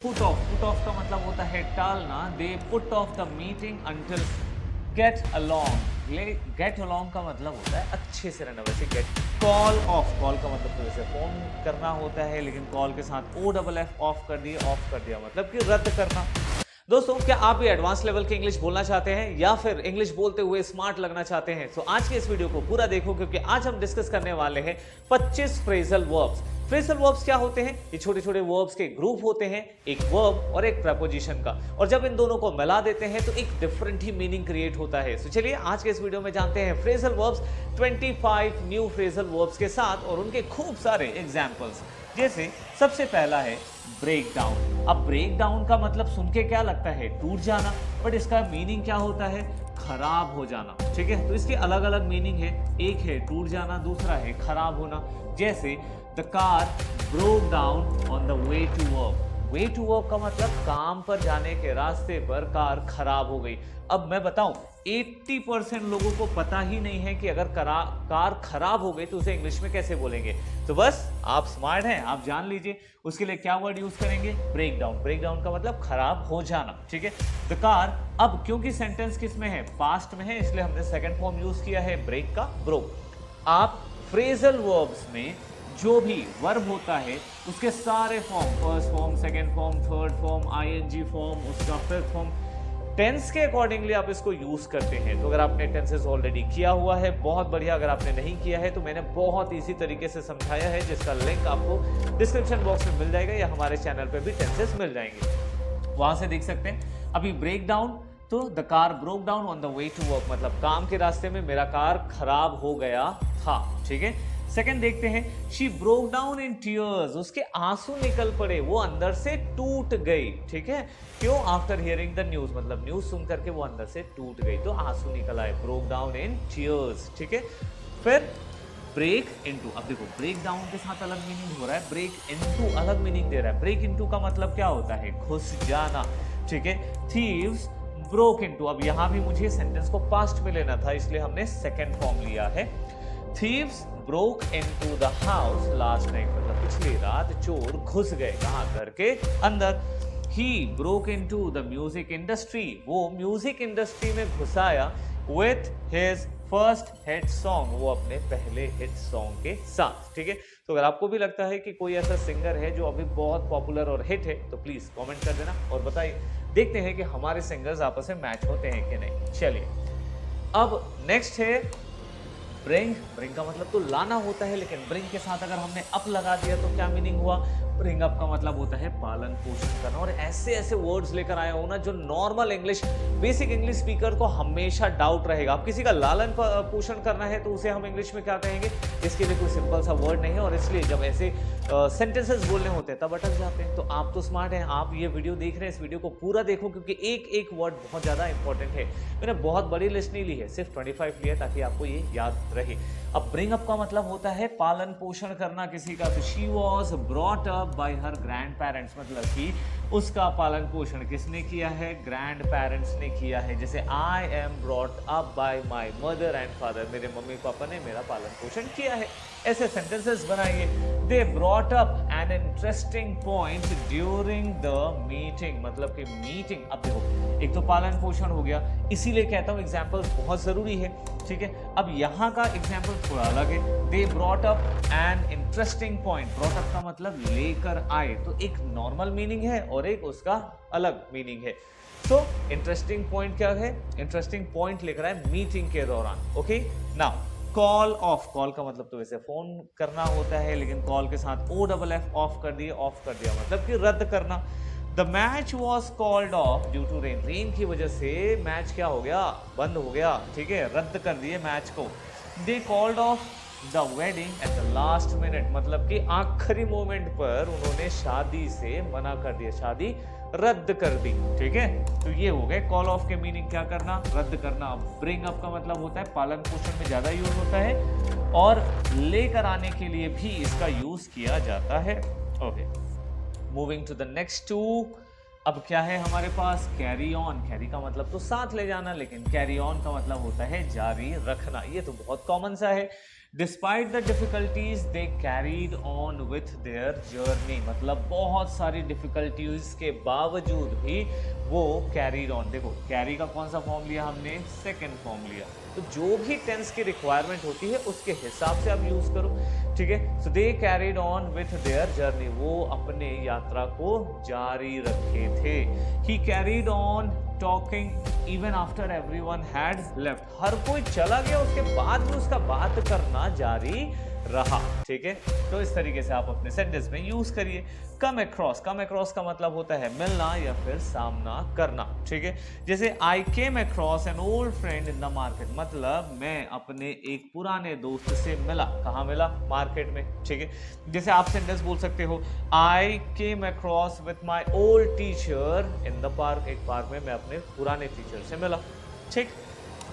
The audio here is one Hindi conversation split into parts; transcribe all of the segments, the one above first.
पुट ऑफ का मतलब होता है टालना। They put off the meeting until get along. Get along का मतलब होता है अच्छे से रहना। वैसे गेट कॉल ऑफ, कॉल का मतलब तो वैसे फोन करना होता है, लेकिन कॉल के साथ ओ डबल एफ ऑफ कर दिया मतलब कि रद्द करना। दोस्तों, क्या आप भी एडवांस लेवल की इंग्लिश बोलना चाहते हैं या फिर इंग्लिश बोलते हुए स्मार्ट लगना चाहते हैं? तो आज के इस वीडियो को पूरा देखो, क्योंकि आज हम डिस्कस करने वाले हैं 25 फ्रेजल वर्ब्स। फ्रेजल वर्ब्स क्या होते हैं? ये छोटे छोटे वर्ब्स के ग्रुप होते हैं, एक वर्ब और एक प्रपोजिशन का, और जब इन दोनों को मिला देते हैं तो एक डिफरेंट ही मीनिंग क्रिएट होता है। तो चलिए आज के इस वीडियो में जानते हैं phrasal verbs 25 new phrasal verbs के साथ और उनके खूब सारे एग्जाम्पल्स। जैसे सबसे पहला है ब्रेक डाउन। अब ब्रेक डाउन का मतलब सुन के क्या लगता है? टूट जाना, बट इसका मीनिंग क्या होता है? खराब हो जाना। ठीक है, तो इसके अलग अलग मीनिंग है। एक है टूट जाना, दूसरा है खराब होना। जैसे the car broke down on the way to work. Way to work का मतलब काम पर जाने के रास्ते पर कार खराब हो गई। अब मैं बताऊं, 80% लोगों को पता ही नहीं है कि अगर कार खराब हो गई तो उसे इंग्लिश में कैसे बोलेंगे। तो बस आप स्मार्ट हैं, आप जान लीजिए उसके लिए क्या वर्ड यूज करेंगे? Break down. ब्रेक डाउन का मतलब खराब हो जाना। ठीक है, द कार, अब क्योंकि सेंटेंस किस में है? पास्ट में है, इसलिए हमने सेकंड फॉर्म यूज किया है ब्रेक का, ब्रोक। आप फ्रेजल वर्ब्स में जो भी वर्ब होता है उसके सारे form, first form, second form, third form, ING form, उसका फिफ्थ फॉर्म, टेंस के अकॉर्डिंगली आप इसको यूज करते हैं। तो अगर आपने टेंसेस ऑलरेडी किया हुआ है, बहुत बढ़िया। अगर आपने नहीं किया है तो मैंने बहुत इजी तरीके से समझाया है, जिसका लिंक आपको डिस्क्रिप्शन बॉक्स में मिल जाएगा या हमारे चैनल पे भी टेंसेस मिल जाएंगे, वहां से देख सकते हैं। अभी ब्रेक डाउन, तो the car broke down on the way to work, मतलब काम के रास्ते में मेरा कार खराब हो गया था। ठीक है, सेकंड देखते हैं, she broke down in tears, उसके आंसू निकल पड़े, वो अंदर से टूट गई। ठीक है, क्यों? आफ्टर हियरिंग द न्यूज, मतलब न्यूज सुन करके वो अंदर से टूट गई, तो आंसू निकल आए। Broke down in tears. ठीक है, फिर ब्रेक इनटू। अब देखो, ब्रेक डाउन के साथ अलग मीनिंग हो रहा है, ब्रेक इनटू अलग मीनिंग दे रहा है। ब्रेक इनटू का मतलब क्या होता है? घुस जाना। ठीक है, थीव्स ब्रोक इनटू। अब यहां भी मुझे सेंटेंस को पास्ट में लेना था, इसलिए हमने सेकंड फॉर्म लिया है। Thieves broke into the house last night, मतलब पिछली रात चोर घुस गए। कहां? घर के अंदर। He broke into the music industry, वो म्यूजिक इंडस्ट्री में घुसाया with his first hit song, वो अपने पहले हिट सॉन्ग के साथ। ठीक है, तो अगर आपको भी लगता है कि कोई ऐसा सिंगर है जो अभी बहुत पॉपुलर और हिट है, तो प्लीज कमेंट कर देना और बताइए। देखते हैं कि हमारे सिंगर्स आपस में मैच होते हैं कि नहीं। चलिए, अब नेक्स्ट है ब्रिंग। ब्रिंग का मतलब तो लाना होता है, लेकिन ब्रिंग के साथ अगर हमने अप लगा दिया तो क्या मीनिंग हुआ? ब्रिंग अप का मतलब होता है पालन पोषण करना। और ऐसे ऐसे वर्ड्स लेकर आया हो ना जो normal English, basic English speaker को हमेशा डाउट रहेगा। अब किसी का लालन पोषण करना है तो उसे हम इंग्लिश में क्या कहेंगे? इसके लिए कोई सिंपल सा वर्ड नहीं है, और इसलिए जब ऐसे सेंटेंसेस बोलने होते हैं तब अटक जाते हैं। तो आप तो स्मार्ट हैं, आप ये वीडियो देख रहे हैं, इस वीडियो को पूरा देखो, क्योंकि एक एक वर्ड बहुत ज्यादा इंपॉर्टेंट है। मैंने बहुत बड़ी लिस्ट नहीं ली है, सिर्फ 25 लिया ताकि आपको ये याद रहे। अब ब्रिंग अप का मतलब होता है पालन पोषण करना किसी का। तो she was brought up by her grand parents, मतलब कि उसका पालन पोषण किसने किया है? ग्रैंड पेरेंट्स ने किया है। जैसे I am brought up by my mother and father, मेरे मम्मी पापा ने मेरा पालन पोषण किया है। ऐसे सेंटेंसेस बनाइए। They brought up an interesting point during the meeting, मतलब कि मीटिंग। अब देखो, एक तो पालन पोषण हो गया, इसीलिए कहता हूं एग्जाम्पल बहुत जरूरी है। ठीक है, अब यहां का एग्जाम्पल थोड़ा अलग है। They brought up an interesting point. Brought up का मतलब लेकर आए, तो एक नॉर्मल मीनिंग है और एक उसका अलग मीनिंग है। तो इंटरेस्टिंग पॉइंट क्या है? इंटरेस्टिंग पॉइंट लेकर आए मीटिंग के दौरान। Okay, now call of. Call का मतलब तो वैसे फोन करना होता है, लेकिन कॉल के साथ ओ डबल एफ ऑफ कर दिया मतलब कि रद्द करना। The match was called off due to rain. Rain की वजह से मैच क्या हो गया? बंद हो गया। ठीक है, रद्द कर दिए मैच को। They called off the wedding at the last minute, मतलब कि आखिरी मोमेंट पर उन्होंने शादी से मना कर दिया, शादी रद्द कर दी। ठीक है, तो ये हो गए कॉल ऑफ के मीनिंग, क्या करना? रद्द करना। ब्रिंग अप का मतलब होता है पालन पोषण में ज्यादा यूज होता है, और लेकर आने के लिए भी इसका यूज किया जाता है। Okay, moving to the next two. अब क्या है हमारे पास? Carry on. कैरी का मतलब तो साथ ले जाना, लेकिन कैरी ऑन का मतलब होता है जारी रखना। ये तो बहुत कॉमन सा है। Despite the difficulties they carried on with their journey, मतलब बहुत सारी डिफिकल्टीज के बावजूद भी वो कैरीड ऑन। देखो कैरी का कौन सा फॉर्म लिया हमने, सेकंड फॉर्म लिया, तो जो भी टेंस की रिक्वायरमेंट होती है उसके हिसाब से आप यूज करो, ठीक है। So they carried on with their journey, वो अपने यात्रा को जारी रखे थे। He carried on talking even after everyone had left, हर कोई चला गया उसके बाद भी उसका बात करना जारी रहा, ठीक है। तो इस तरीके से आप अपने सेंटेंस में यूज करिए। कम अक्रॉस, कम अक्रॉस का मतलब होता है मिलना या फिर सामना करना, ठीक है। जैसे I came across an old friend in the market, मतलब मैं अपने एक पुराने दोस्त से मिला, कहाँ मिला, मार्केट में, ठीक है। जैसे आप सेंटेंस बोल सकते हो I came across with my old teacher in the park, एक पार्क में मैं अपने पुराने टीचर से मिला, ठीक।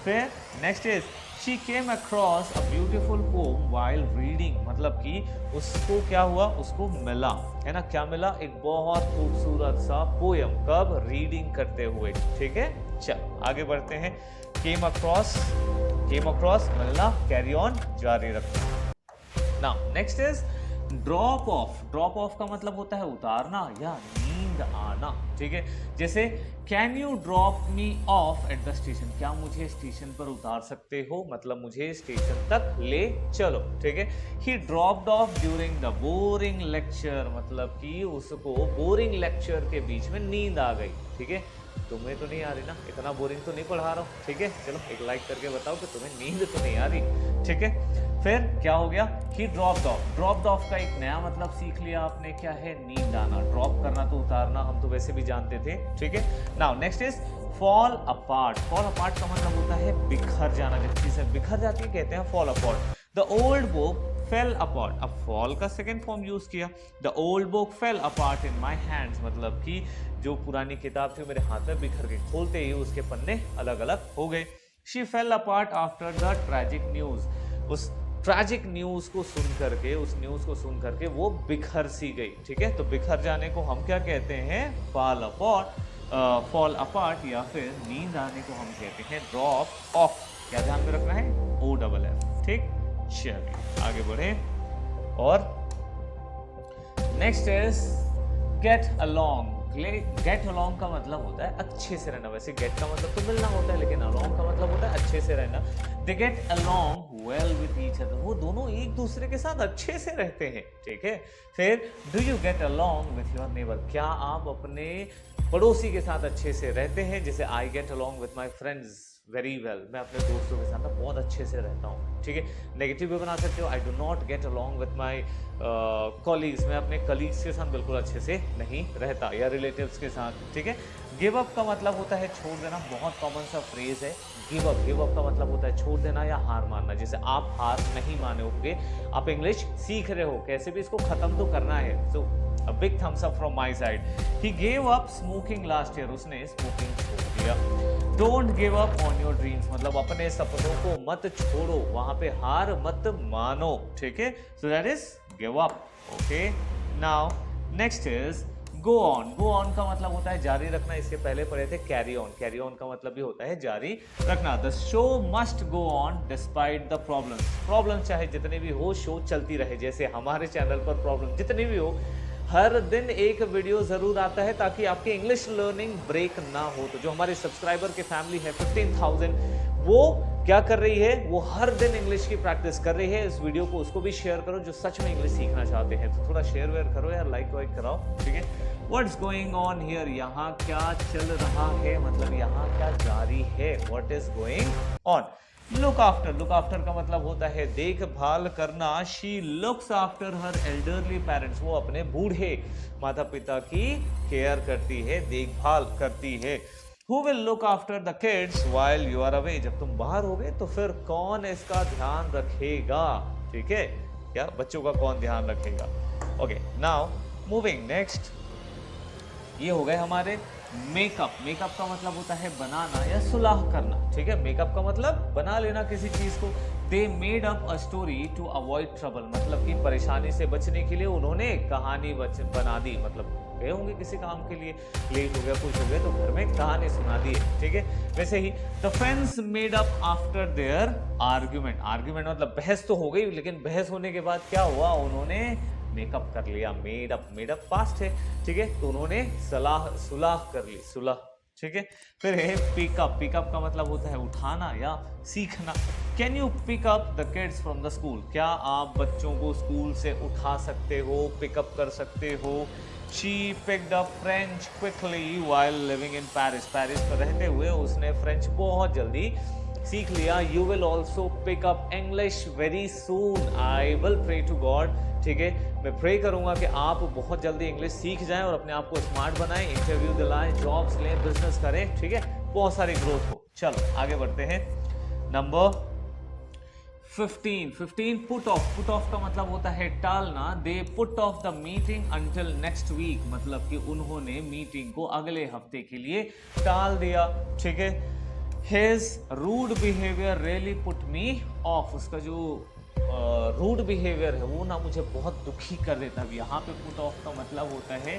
फिर next is she came across a beautiful poem while reading, मतलब कि उसको क्या हुआ, उसको मिला, है ना, क्या मिला, एक बहुत खूबसूरत सा पोयम, कब, रीडिंग करते हुए, ठीक है। चल आगे बढ़ते हैं। केम अक्रॉस मिलना, कैरी ऑन जारी रखना। Now next is drop of, drop of का मतलब होता है उतारना या नींद आना, ठीक है। जैसे can you drop me of at the station, क्या मुझे स्टेशन पर उतार सकते हो, मतलब मुझे स्टेशन तक ले चलो, ठीक है। ही dropped of during the boring lecture, मतलब कि उसको बोरिंग लेक्चर के बीच में नींद आ गई, ठीक है। तुम्हें तो नहीं आ रही ना, इतना बोरिंग तो नहीं पढ़ा रहा हूँ, ठीक है। चलो एक लाइक करके बताओ कि तुम्हें नींद तो नहीं आ रही, ठीक है। फिर क्या हो गया, ही ड्रॉप्ड ऑफ, ड्रॉप्ड ऑफ का एक नया मतलब सीख लिया आपने, क्या है, नींद आना। ड्रॉप करना तो उतारना हम तो वैसे भी जानते थे, ठीक है। Now next is fall apart, fall apart का मतलब होता है बिखर जाना, जब चीजें बिखर जाती है कहते हैं fall apart. The old book fail apart, अब फॉल का सेकंड फॉर्म यूज किया, the old book fail apart in my hands, मतलब कि जो पुरानी किताब थी मेरे हाथ में बिखर गई, खोलते ही उसके पन्ने अलग अलग हो गए। She fail apart after the tragic news, उस ट्रैजिक न्यूज को सुन करके, उस न्यूज को सुन करके वो बिखर सी गई, ठीक है। तो बिखर जाने को हम क्या कहते हैं, फॉल अपार्ट, या फिर नींद आने को हम कहते हैं ड्रॉप ऑफ। क्या ध्यान में रखना है, OFF, ठीक। चलिए आगे बढ़े। और next is get along. Get along का मतलब होता है अच्छे से रहना, वैसे गेट का मतलब तो मिलना होता है, लेकिन अलोंग का मतलब होता है अच्छे से रहना। They get along well with each other, वो दोनों एक दूसरे के साथ अच्छे से रहते हैं, ठीक है। फिर do you get along with your neighbour, क्या आप अपने पड़ोसी के साथ अच्छे से रहते हैं। जैसे I get along with my friends very well, मैं अपने दोस्तों के साथ बहुत अच्छे से रहता हूँ, ठीक है। नेगेटिव भी बना सकते हो, I do not get along with my colleagues, मैं अपने कलीग्स के साथ बिल्कुल अच्छे से नहीं रहता, या रिलेटिव्स के साथ, ठीक है। गिव अप का मतलब होता है छोड़ देना, बहुत कॉमन सा फ्रेज है गिव अप। गिव अप का मतलब होता है छोड़ देना या हार मानना। जैसे आप हार नहीं माने होंगे, आप इंग्लिश सीख रहे हो, कैसे भी इसको खत्म तो करना है। सो a big thumbs up from my side. He gave up smoking last year, उसने स्मोकिंग छोड़ दिया। Don't give up on your dreams, मतलब अपने सपनों को मत छोड़ो, वहां पे हार मत मानो, ठीक है। So that is give up, okay. Now next is go on. Go on का मतलब होता है जारी रखना, इसके पहले पढ़े थे carry on. Carry on का मतलब भी होता है जारी रखना। The show must go on despite the problems. Problems चाहे जितने भी हो, शो चलती रहे। जैसे हमारे चैनल पर प्रॉब्लम जितनी भी हो, हर दिन एक वीडियो जरूर आता है ताकि आपकी इंग्लिश लर्निंग ब्रेक ना हो। तो जो हमारे सब्सक्राइबर की फैमिली है 15,000, वो क्या कर रही है, वो हर दिन इंग्लिश की प्रैक्टिस कर रही है। इस वीडियो को उसको भी शेयर करो जो सच में इंग्लिश सीखना चाहते हैं। तो थोड़ा शेयर वेयर करो यार, लाइक वाइक कराओ, ठीक है। व्हाट्स गोइंग ऑन हियर, यहाँ क्या चल रहा है, मतलब यहाँ क्या जारी है। What is going on. Look after, look after का मतलब होता है देखभाल करना। She looks after her elderly parents, वो अपने बूढ़े माता पिता की केयर करती है, देखभाल करती है। Who will look after the kids while you are away, जब तुम बाहर होगे तो फिर कौन इसका ध्यान रखेगा, ठीक है। क्या बच्चों का कौन ध्यान रखेगा। ओके, नाउ मूविंग नेक्स्ट, ये हो गए हमारे मेकअप। मेकअप का मतलब होता है बनाना या सुलह करना, ठीक है। मेकअप का मतलब बना लेना किसी चीज को। They made up a story to avoid trouble, मतलब कि परेशानी से बचने के लिए उन्होंने कहानी बना दी, मतलब गए होंगे किसी काम के लिए, लेट हो गया, कुछ हो गया, तो घर में कहानी सुना दी है, ठीक है। वैसे ही the friends made up after their argument, argument मतलब बहस तो हो गई, लेकिन बहस होने के बाद क्या हुआ, उन्होंने मेकअप कर लिया, मेड अप पास्ट है, ठीक है, तो उन्होंने सुलह कर ली, सुलह, ठीक है। फिर है पिकअप का मतलब होता है उठाना या सीखना। Can you pick up the kids from the school, क्या आप बच्चों को स्कूल से उठा सकते हो, पिकअप कर सकते हो। She picked up French quickly while living in Paris, Paris में रहते हुए उसने फ्रेंच बहुत जल्दी सीख लिया। You will also pick up English very soon, I will pray to God, ठीक है, मैं प्रे करूंगा कि आप बहुत जल्दी इंग्लिश सीख जाएं और अपने आप को स्मार्ट बनाएं, इंटरव्यू दिलाएं, जॉब्स लें, बिजनेस करें, ठीक है, बहुत सारी ग्रोथ हो। चलो आगे बढ़ते हैं। नंबर 15 पुट ऑफ का मतलब होता है टालना। They put off the meeting until next week, मतलब कि उन्होंने मीटिंग को अगले हफ्ते के लिए टाल दिया, ठीक है। His rude behaviour really put me off, उसका जो रूड बिहेवियर है वो ना मुझे बहुत दुखी कर देता है। यहाँ पे पुट ऑफ का मतलब होता है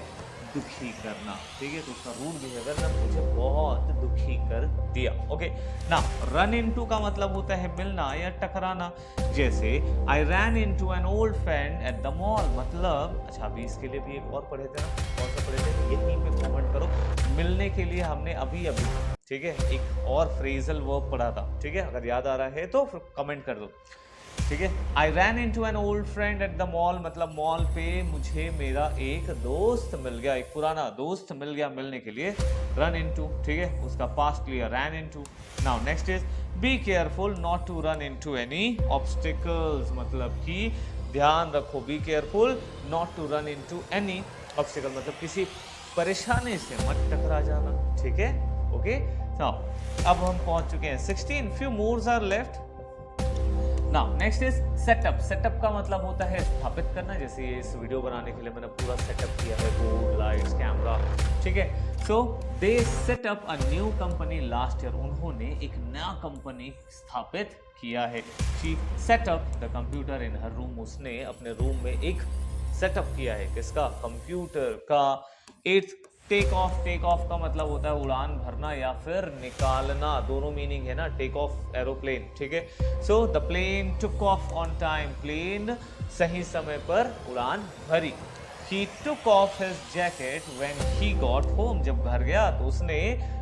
दुखी करना, ठीक है, तो उसका रूड बिहेवियर ना मुझे बहुत दुखी कर दिया। ओके ना, रन इनटू का मतलब होता है मिलना या टकराना, जैसे I ran into an old friend at the mall, मतलब अच्छा अभी इसके लिए भी एक और पढ़े थे ना, कौन सा पढ़े थे, यहीं पे कमेंट करो। मिलने के लिए हमने अभी ठीक है एक और फ्रेजल वर्ब पढ़ा था, ठीक है, अगर याद आ रहा है तो फिर कमेंट कर दो, ठीक है। I ran into an old friend at the mall, मतलब मॉल पे मुझे मेरा एक दोस्त मिल गया, एक पुराना दोस्त मिल गया मिलने के लिए। रन इन टू, ठीक है, उसका पास्ट लिया ran into. Now next is be careful not to run into any obstacles, मतलब कि ध्यान रखो, be careful not to run into any obstacle, मतलब किसी परेशानी से मत टकरा जाना, ठीक है। ओके अब हम पहुंच चुके हैं 16, few mores are left. Now next is setup, setup का मतलब होता है स्थापित करना, जैसे इस वीडियो बनाने के लिए मैंने पूरा सेटअप किया है, बोर्ड, लाइट्स, कैमरा, ठीक है। So they set up a new company last year, उन्होंने एक नया कंपनी स्थापित किया है। She set up the computer in her room, उसने अपने रूम में एक सेटअप किया है, किसका, कंप्यूटर का। 8th टेक ऑफ का मतलब होता है उड़ान भरना या फिर निकालना, दोनों मीनिंग है ना, टेक ऑफ एरोप्लेन, ठीक है। So the plane took off on time, plane सही समय पर उड़ान भरी। He took off his jacket when he got home, जब घर गया तो उसने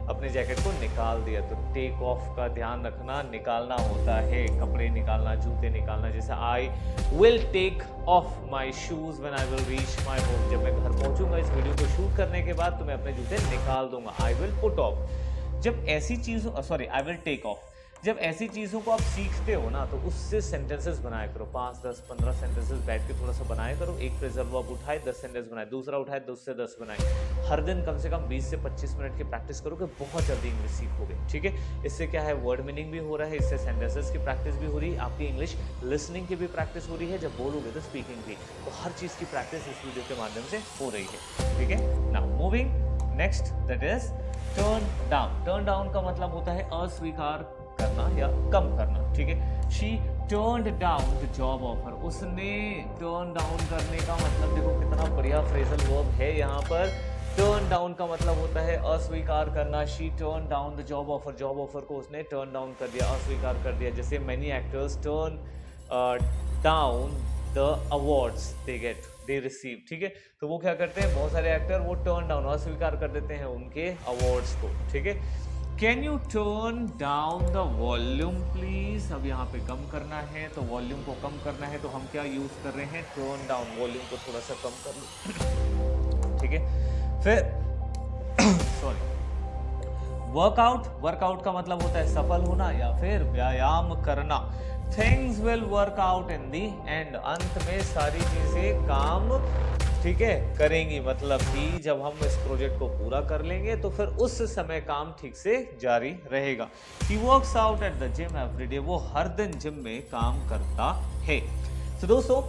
अपने जैकेट को निकाल दिया। तो टेक ऑफ का ध्यान रखना, निकालना होता है, कपड़े निकालना, जूते निकालना, जैसे I will take off my shoes when I will reach my home, जब मैं घर पहुंचूंगा इस वीडियो को शूट करने के बाद तो मैं अपने जूते निकाल दूंगा। आई विल पुट ऑफ, जब ऐसी चीजों आई विल टेक ऑफ, जब ऐसी चीज़ों को आप सीखते हो ना तो उससे सेंटेंसेस बनाया करो, 5, 10, 15 सेंटेंसेस बैठ के थोड़ा सा बनाया करो। एक फ्रेजल वर्ब उठाए 10 सेंटेंस बनाए, दूसरा उठाए 10 से 10 बनाए। हर दिन कम से कम 20 से 25 मिनट की प्रैक्टिस करोगे, बहुत जल्दी इंग्लिश सीखोगे, ठीक है। इससे क्या है, वर्ड मीनिंग भी हो रहा है, इससे सेंटेंसेस की प्रैक्टिस भी हो रही है, आपकी इंग्लिश लिसनिंग की भी प्रैक्टिस हो रही है, जब बोलोगे तो स्पीकिंग भी, तो हर चीज़ की प्रैक्टिस इस वीडियो के माध्यम से हो रही है, ठीक है। Now moving next, that is turn down. Turn down का मतलब होता है अस्वीकार करना या कम करना, ठीक है। She turned down the job offer, उसने टर्न डाउन करने का मतलब देखो कितना बढ़िया फ्रेजल वर्ब है यहाँ पर। टर्न डाउन का मतलब होता है अस्वीकार करना। She turn down the job offer, job offer को उसने टर्न डाउन कर दिया, अस्वीकार कर दिया। जैसे many actors turn down the awards they receive, ठीक है। तो वो क्या करते हैं, बहुत सारे एक्टर वो टर्न डाउन, अस्वीकार कर देते हैं उनके अवार्ड्स को, ठीक है। Can U turn down the volume please, अब यहाँ पे कम करना है तो वॉल्यूम को कम करना है तो हम क्या यूज कर रहे हैं, टर्न डाउन, वॉल्यूम को थोड़ा सा कम कर लो, ठीक है। फिर सॉरी, वर्कआउट का मतलब होता है सफल होना या फिर व्यायाम करना। Things will work out in the and, अंत में सारी चीजें काम, ठीक है, करेंगी, मतलब कि जब हम इस प्रोजेक्ट को पूरा कर लेंगे तो फिर उस समय काम ठीक से जारी रहेगा। He works out at the gym every day, वो हर दिन जिम में काम करता है। तो दोस्तों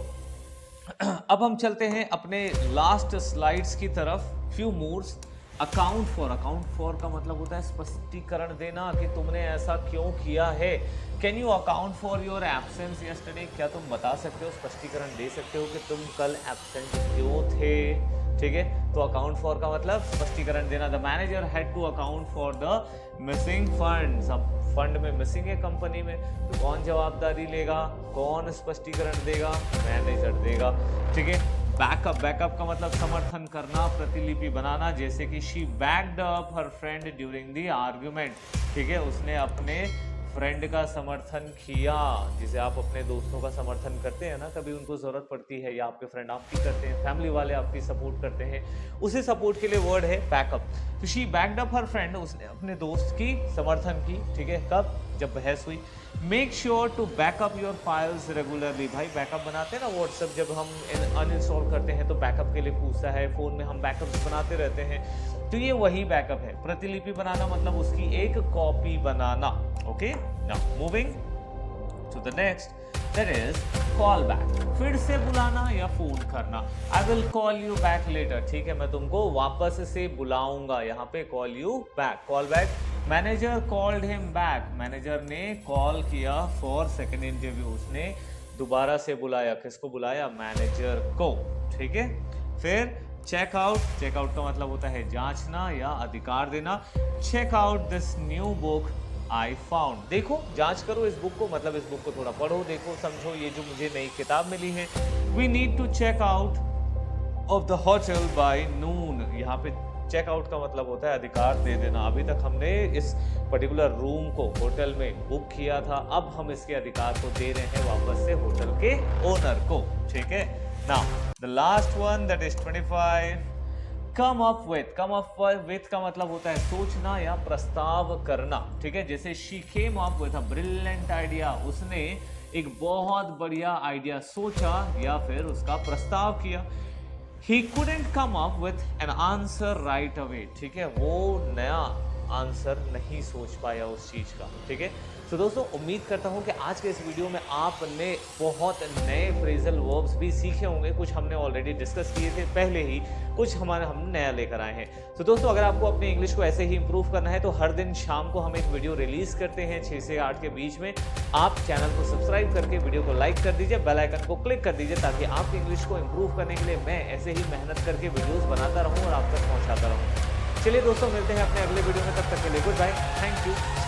अब हम चलते हैं अपने लास्ट स्लाइड्स की तरफ। फ्यू मोर्स अकाउंट फॉर का मतलब होता है स्पष्टीकरण देना कि तुमने ऐसा क्यों किया है। Can you account for your absence yesterday, क्या तुम बता सकते हो, स्पष्टीकरण दे सकते हो कि तुम कल एब्सेंट क्यों थे। ठीक है, तो अकाउंट फॉर का मतलब स्पष्टीकरण देना। The manager had to account for the missing funds. अब फंड में मिसिंग है कंपनी में, तो कौन जवाबदारी लेगा, कौन स्पष्टीकरण देगा, मैनेजर देगा। ठीक है, बैकअप का मतलब समर्थन करना, प्रतिलिपि बनाना, जैसे कि she backed up her friend during the argument. ठीक है, उसने अपने फ्रेंड का समर्थन किया, जिसे आप अपने दोस्तों का समर्थन करते हैं ना, कभी उनको ज़रूरत पड़ती है, या आपके फ्रेंड आपकी करते हैं, फैमिली वाले आपकी सपोर्ट करते हैं, उसी सपोर्ट के लिए वर्ड है बैकअप। तो she backed up her friend, उसने अपने दोस्त की समर्थन की। ठीक है, कब, जब बहस हुई। Make sure to backup your files regularly. भाई बैकअप बनाते हैं ना व्हाट्सएप, जब हम अनइंस्टॉल करते हैं तो बैकअप के लिए पूछता है, फ़ोन में हम बैकअप्स बनाते रहते हैं, तो ये वही बैकअप है। प्रतिलिपि बनाना मतलब उसकी एक कॉपी बनाना। Okay, now moving to the next, that is call back, फिर से बुलाना या फोन करना। I will call you back later. ठीक है, मैं तुमको वापस से बुलाऊंगा, यहाँ पे call you back, call back. Manager called him back, manager ने कॉल किया फॉर सेकेंड इंटरव्यू, उसने दोबारा से बुलाया, किसको बुलाया, मैनेजर को। ठीक है, फिर चेकआउट का मतलब होता है जांचना या अधिकार देना। Check out this new book I found, देखो जांच करो इस बुक को, मतलब इस बुक को थोड़ा पढ़ो, देखो, समझो, ये जो मुझे नई किताब मिली है। We need to check out of the hotel by noon, यहाँ पे चेकआउट का मतलब होता है अधिकार दे देना। अभी तक हमने इस पर्टिकुलर रूम को होटल में बुक किया था, अब हम इसके अधिकार को दे रहे हैं वापस से होटल के ओनर को। ठीक है, now the last one, that is 25, come up with का मतलब होता है सोचना या प्रस्ताव करना। ठीक है, जैसे she came up with a brilliant idea, उसने एक बहुत बढ़िया आइडिया सोचा या फिर उसका प्रस्ताव किया। He couldn't come up with an answer right away. ठीक है, वो नया आंसर नहीं सोच पाया उस चीज का। ठीक है, तो दोस्तों उम्मीद करता हूँ कि आज के इस वीडियो में आपने बहुत नए फ्रेजल वर्ब्स भी सीखे होंगे। कुछ हमने ऑलरेडी डिस्कस किए थे पहले ही, कुछ हम नया लेकर आए हैं। तो दोस्तों अगर आपको अपनी इंग्लिश को ऐसे ही इंप्रूव करना है तो हर दिन शाम को हम एक वीडियो रिलीज करते हैं 6 से 8 के बीच में। आप चैनल को सब्सक्राइब करके वीडियो को लाइक कर दीजिए, बेल आइकन को क्लिक कर दीजिए, ताकि आपकी इंग्लिश को इंप्रूव करने के लिए मैं ऐसे ही मेहनत करके वीडियोस बनाता रहूं और आप तक पहुंचाता रहूं। चलिए दोस्तों, मिलते हैं अपने अगले वीडियो में, तब तक के लिए गुड बाय, थैंक यू।